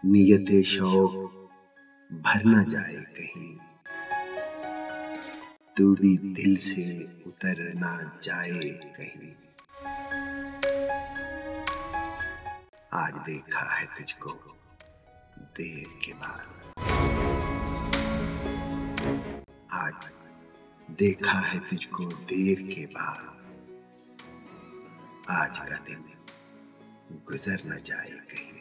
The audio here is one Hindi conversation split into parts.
नियते शौक भर न जाए कहीं, तू भी दिल से उतर ना जाए कहीं। आज देखा है तुझको देर के बाद, आज देखा है तुझको देर के बाद, आज का दिन गुजर न जाए कहीं।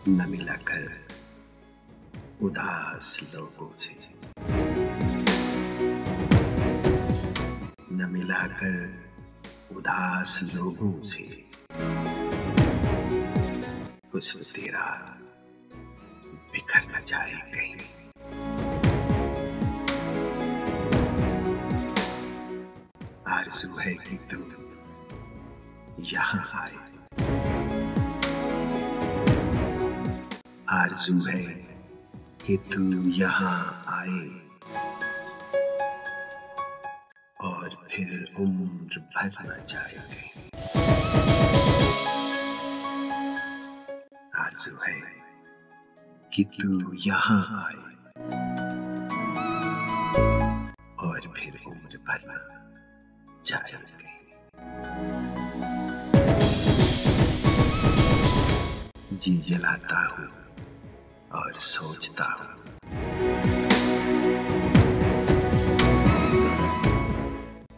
न मिला कर उदास लोगों से, न मिला कर उदास लोगों से, हुस्न तेरा बिखर न जाए कहीं। आरज़ू है कि तू यहाँ आए, आरज़ू है कि तू यहाँ आए, और फिर उम्र भर न जाए कहीं। आरज़ू है कि तू यहाँ आए, और फिर उम्र भर न जाए कहीं। जी जलाता हूँ और सोचता हूँ,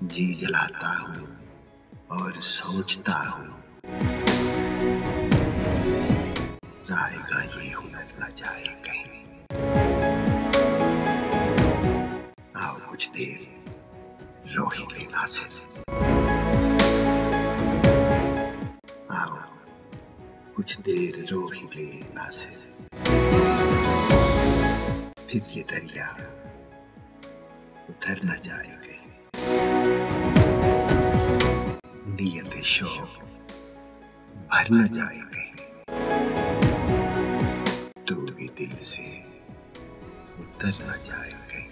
जी जलाता हूँ और सोचता हूँ, जाएगा ये हुनर न जाए कहीं। आओ कुछ देर रो ही लेना से, आओ कुछ देर रो ही लेना से, फिर ये दरिया उतर न जाए कहीं। नियत शौक भर न जाए कहीं, तू भी दिल से उतर न जाए कहीं।